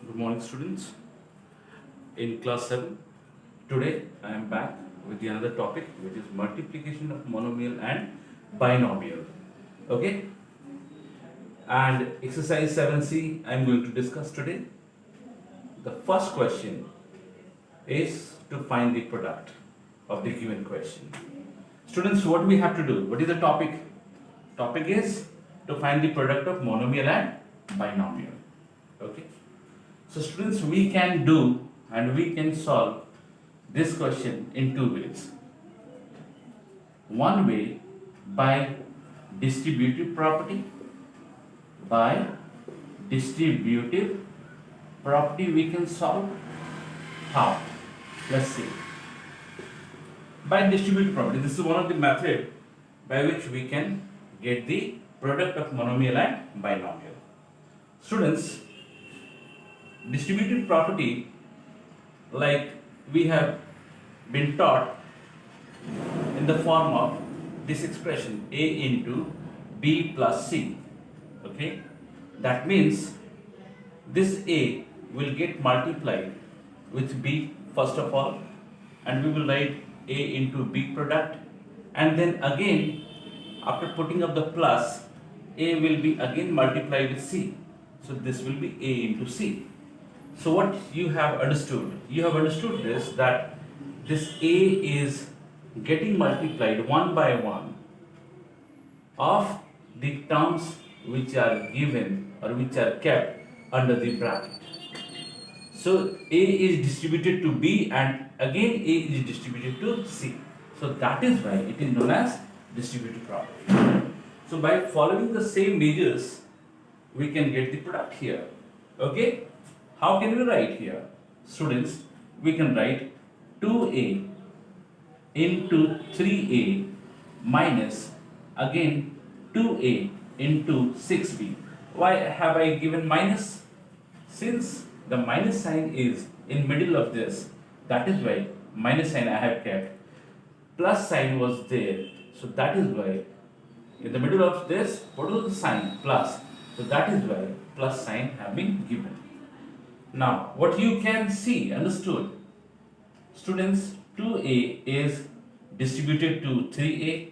Good morning, students. In class 7, today I am back with the another topic, which is multiplication of monomial and binomial. Okay, and exercise 7C I am going to discuss today. The first question is to find the product of the given question. Students, what do we have to do? What is the topic? Topic is to find the product of monomial and binomial. Okay. So students, we can do and we can solve this question in two ways. One way by distributive property. By distributive property we can solve. How? Let's see. By distributive property, this is one of the method by which we can get the product of monomial and binomial. Students, distributive property, like we have been taught in the form of this expression a into b plus c. Okay, that means this a will get multiplied with b first of all, and we will write a into b product, and then again after putting up the plus, a will be again multiplied with c, so this will be a into c. So what you have understood? You have understood this, that this a is getting multiplied one by one of the terms which are given or which are kept under the bracket. So a is distributed to b and again a is distributed to c. So that is why it is known as distributive property. So by following the same measures, we can get the product here. Okay? How can we write here? Students, we can write 2a into 3a minus again 2a into 6b. Why have I given minus? Since the minus sign is in middle of this, that is why minus sign I have kept. Plus sign was there, so that is why in the middle of this, what was the sign? Plus. So that is why plus sign have been given. Now, what you can see, understood, students, 2a is distributed to 3a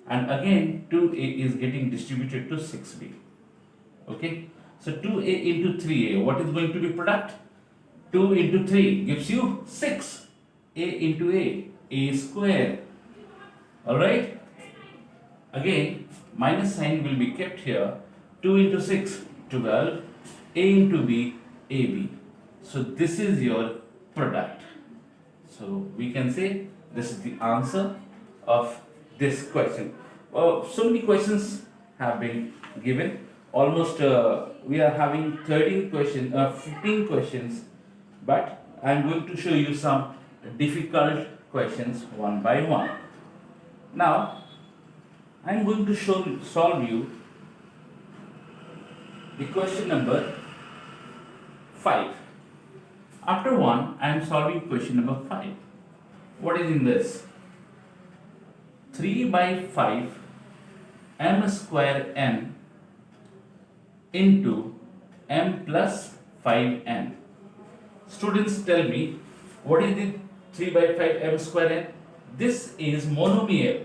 and again 2a is getting distributed to 6b. Okay, so 2a into 3a, what is going to be product? 2 into 3 gives you 6. A into a square. Alright, again minus sign will be kept here. 2 into 6, 12. A into b, AB. So this is your product. So we can say this is the answer of this question. So many questions have been given. Almost we are having 13 questions, 15 questions, but I am going to show you some difficult questions one by one. Now I am going to solve you the question number 5. After 1, I am solving question number 5. What is in this? 3 by 5 m square n into m plus 5n. Students, tell me, what is the 3 by 5 m square n? This is monomial.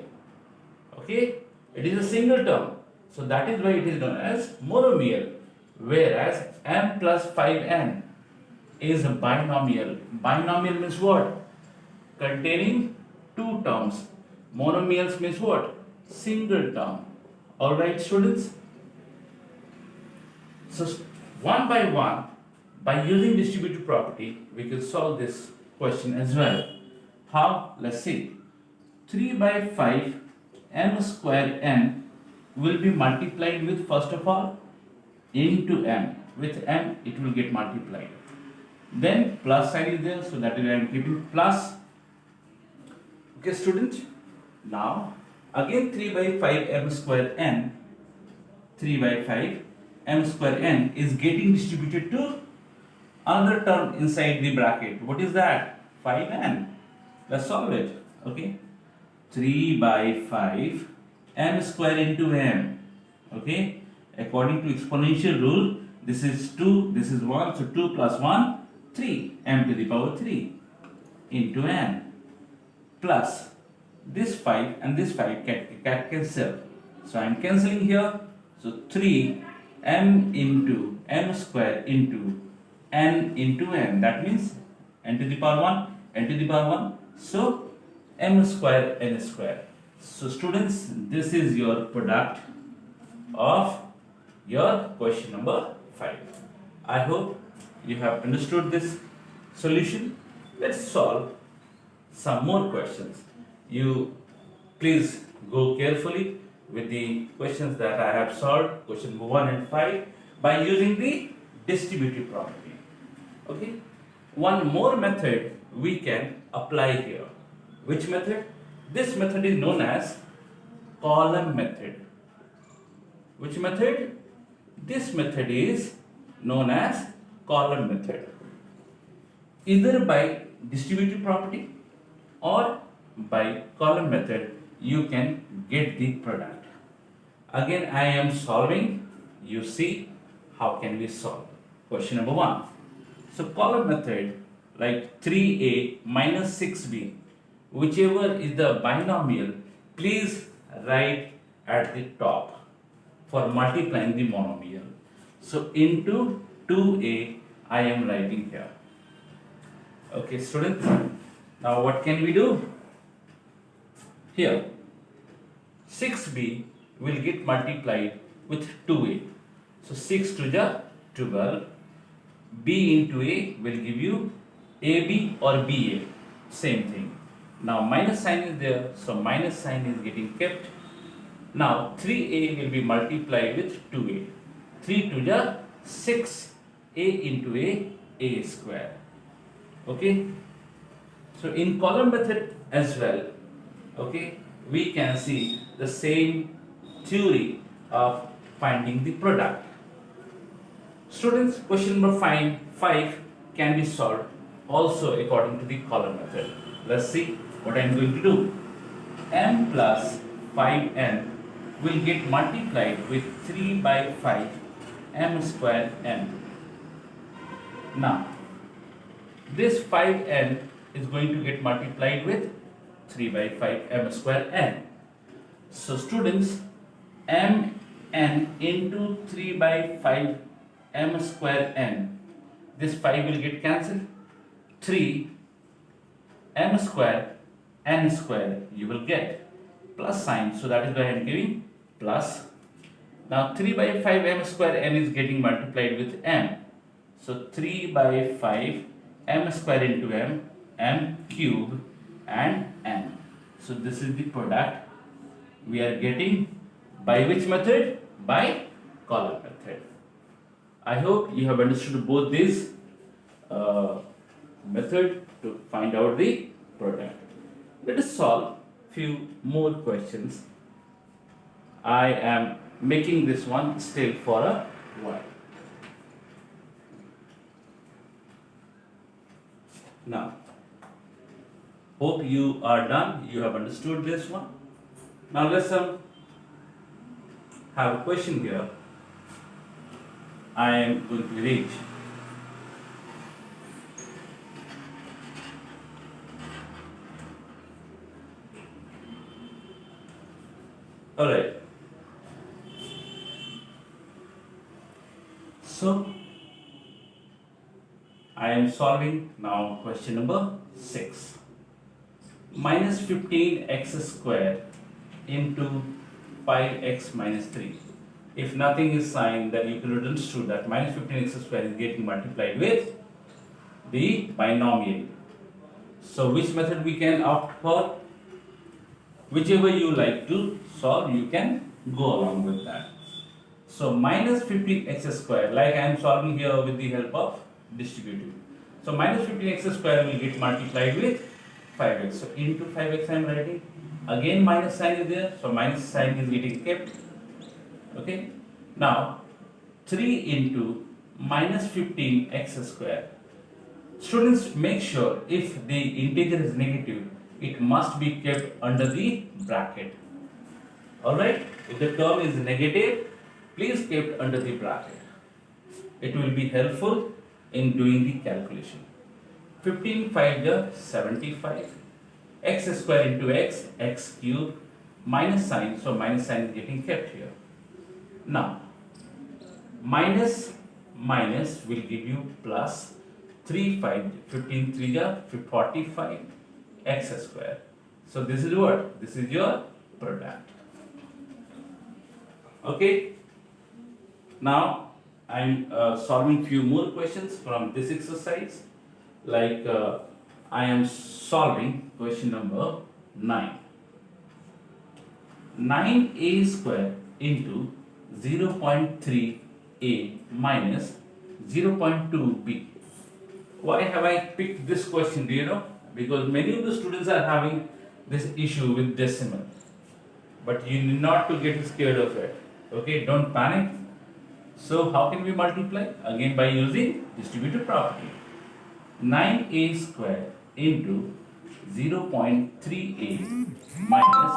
Okay? It is a single term. So that is why it is known as monomial. Whereas m plus 5n is a binomial. Binomial means what? Containing two terms. Monomials means what? Single term. Alright, students? So one by one, by using distributive property, we can solve this question as well. How? Let's see. 3 by 5 m square n will be multiplied with, first of all, into m. With m it will get multiplied. Then plus sign is there, so that is why I am keeping plus. Okay, students. Now again 3 by 5 m square n, 3 by 5 m square n is getting distributed to another term inside the bracket. What is that? 5n. Let's solve it. Okay, 3 by 5 m square into m. Okay, according to exponential rule, This is 2, this is 1, so 2 plus 1, 3, m to the power 3 into n plus this 5 and this 5 can cancel. So I am cancelling here. So 3 m into m square into n into n. That means n to the power 1, n to the power 1. So m square n square. So students, this is your product of your question number 5. I hope you have understood this solution. Let's solve some more questions. You please go carefully with the questions that I have solved, question number 1 and 5, by using the distributive property. Okay. One more method we can apply here. Which method? This method is known as column method. Which method? This method is known as column method. Either by distributive property or by column method, you can get the product. Again, I am solving. You see how can we solve. Question number 1. So column method, like 3a minus 6b, whichever is the binomial, please write at the top for multiplying the monomial. So into 2a I am writing here. Okay students, now what can we do? Here 6b will get multiplied with 2a. So 6 to the 12. b into a will give you ab or ba. Same thing. Now minus sign is there, so minus sign is getting kept. Now 3a will be multiplied with 2a. 3 to the 6, a into a square. Okay. So in column method as well, okay, we can see the same theory of finding the product. Students, question number 5 can be solved also according to the column method. Let's see what I am going to do. M plus 5n will get multiplied with 3 by 5 m square n. Now, this 5n is going to get multiplied with 3 by 5 m square n. So students, m n into 3 by 5 m square n, this 5 will get cancelled. 3 m square n square you will get, plus sign, so that is why I am giving plus. Now 3 by 5 m square n is getting multiplied with m, so 3 by 5 m square into m cube and n. So this is the product we are getting by which method? By column method. I hope you have understood both these method to find out the product. Let us solve few more questions. I am making this one still for a while. Now, hope you are done. You have understood this one. Now let's have a question here. I am going to read. Alright. So, I am solving now question number 6. Minus 15x square into 5x minus 3. If nothing is signed, then you can understand that minus 15x square is getting multiplied with the binomial. So which method we can opt for? Whichever you like to solve, you can go along with that. So minus 15x square, like I am solving here with the help of distributive. So minus 15x square will get multiplied with 5x. So into 5x I am writing. Again minus sign is there, so minus sign is getting kept. Okay. Now 3 into minus 15x square. Students, make sure if the integer is negative, it must be kept under the bracket. Alright, if the term is negative, please keep under the bracket. it will be helpful in doing the calculation. 15 5 is 75, x square into x cube, minus sign, so minus sign is getting kept here. Now, minus minus will give you plus 3 5, 15 3 is 45, x square. So this is what? This is your product. Okay. Now I'm solving few more questions from this exercise. Like I am solving question number 9. 9a square into 0.3a minus 0.2b. Why have I picked this question? Do you know? Because many of the students are having this issue with decimal. But you need not to get scared of it. Okay, don't panic. So how can we multiply? Again by using distributive property. 9a square into 0.3a minus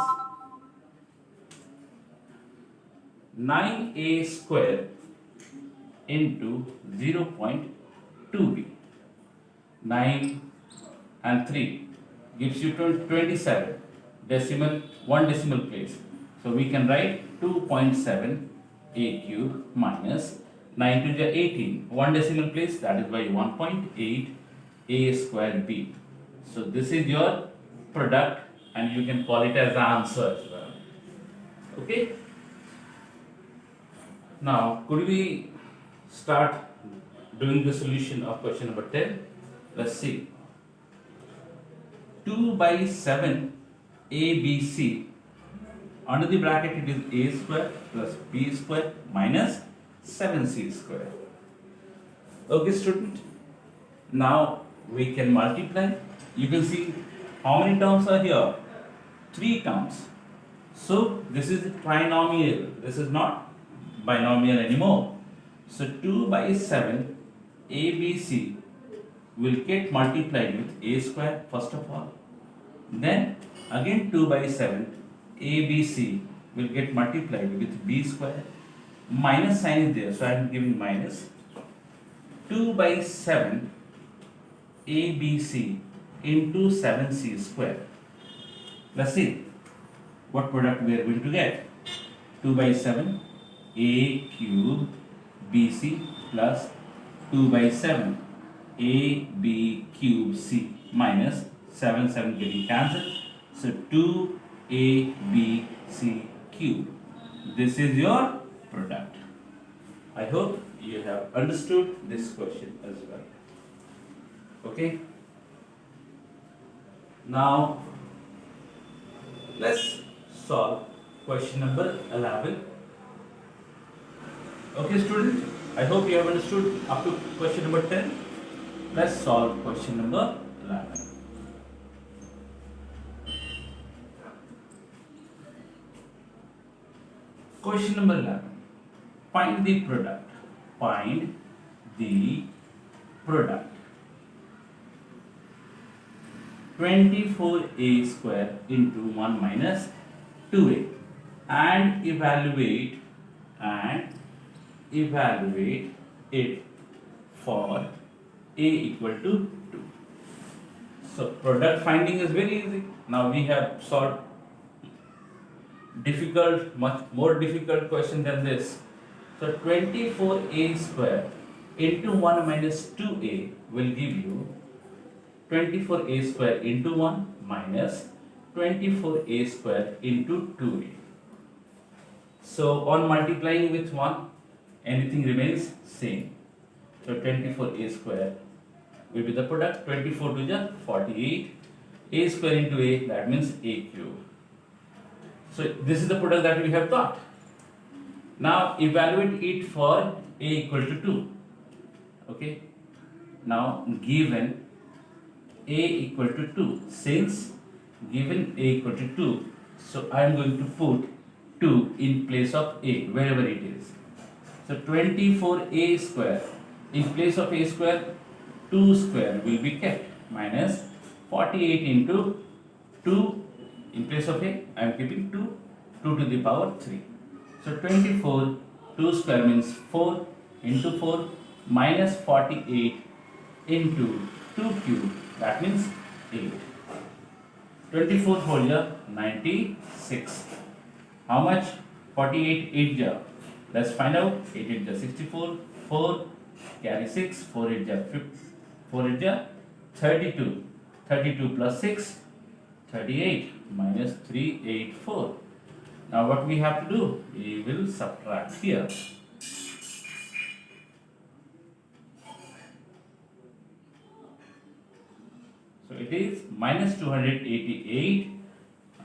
9a square into 0.2b. 9 and 3 gives you 27. Decimal, one decimal place. So we can write 2.7 a cube minus 9 to the 18. One decimal place, that is by 1.8 a square b. So this is your product and you can call it as the answer as well. Okay. Now could we start doing the solution of question number 10? Let's see. 2 by 7 ABC, under the bracket it is a square plus b square minus 7c square. Okay student, now we can multiply. You can see how many terms are here? 3 terms. So this is trinomial, this is not binomial anymore. So 2 by 7 ABC will get multiplied with a square first of all. Then again 2 by 7 ABC will get multiplied with b square. Minus sign is there, so I am giving minus. 2 by 7 ABC into 7c square. Let's see what product we are going to get. 2 by 7 a cube bc plus 2 by 7 ab cube c minus 7 getting cancelled. So 2abc cube. This is your product. I hope you have understood this question as well. Okay. Now let's solve question number 11. Okay student, I hope you have understood up to question number 10. Let's solve question number 11. Question number 11. Find the product. Find the product. 24a square into 1 minus 2a and evaluate it for a equal to 2. So product finding is very easy. Now we have solved difficult, much more difficult question than this. So 24a square into 1 minus 2a will give you 24a square into 1 minus 24a square into 2a. So on multiplying with 1, anything remains same. So 24a square will be the product. 24 to the 48. A square into a, that means a cube. So this is the product that we have got. Now evaluate it for a equal to 2. Okay. Now given a equal to 2, since given a equal to 2, so I am going to put 2 in place of a wherever it is. So 24a square in place of a square, 2 square will be kept minus 48 into 2 in place of a, I am keeping 2 to the power 3. So 24, 2 square means 4 into 4, minus 48 into 2 cube, that means 8. 24 whole ja 96. How much? 48 8 ja. Let's find out. 8 8 ja 64. 4 carry 6. 4 8 ja 4 8 ja 32. 32 plus 6 38 minus 384. Now what we have to do? We will subtract here. So it is minus 288.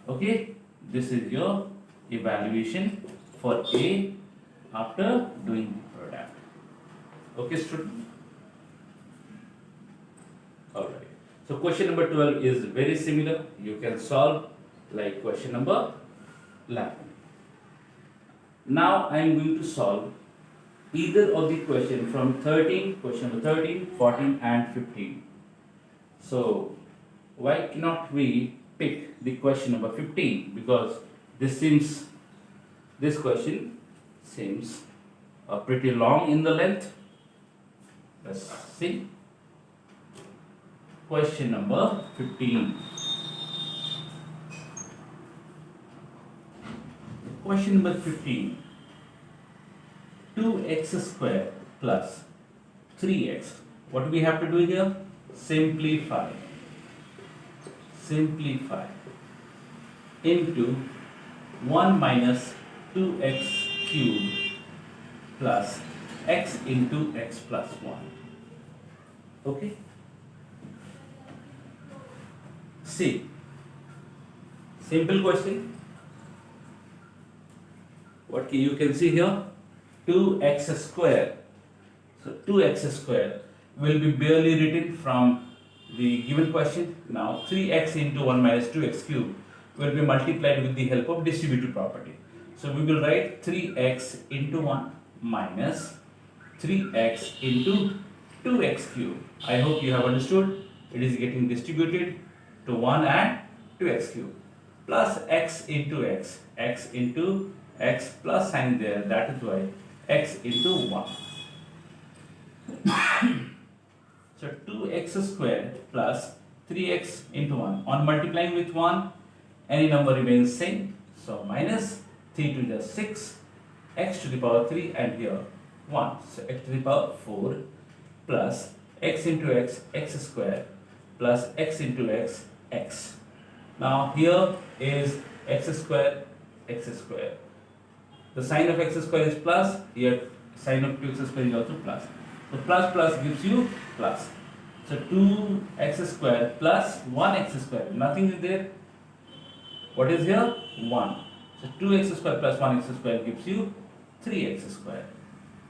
Okay, this is your evaluation for A after doing the product. Okay, student? Alright. So question number 12 is very similar. You can solve like question number 11. Now I am going to solve either of the question from question number 13, 14 and 15. So why cannot we pick the question number 15? Because this question seems pretty long in the length. Let's see. Question number 15. Question number 15. 2x square plus 3x. What do we have to do here? Simplify into 1 minus 2x cube plus x into x plus 1. Okay? See, simple question. What you can see here? 2x square. So 2x square will be barely written from the given question. Now 3x into 1 minus 2x cube will be multiplied with the help of distributive property. So we will write 3x into 1 minus 3x into 2x cube. I hope you have understood. It is getting distributed to 1 and 2x cube plus x into x plus sign there, that is why x into 1. So 2x squared plus 3x into 1. On multiplying with 1, any number remains same. So minus 3 to the 6, x to the power 3 and here 1. So x to the power 4 plus x into x, x squared plus x into x, x. Now here is x squared. The sign of x square is plus, here sign of 2x square is also plus. So plus plus gives you plus. So 2x square plus 1x square. Nothing is there. What is here? 1. So 2x square plus 1x square gives you 3x square.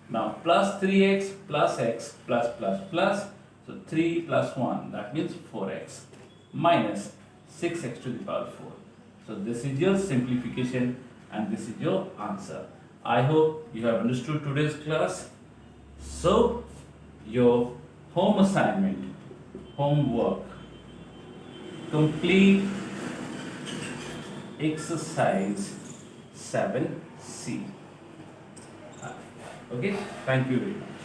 Now plus 3x plus x plus plus plus. So 3 plus 1, that means 4x minus 6x to the power 4. So this is your simplification and this is your answer. I hope you have understood today's class. So your home assignment, homework, complete exercise 7C. Okay, thank you very much.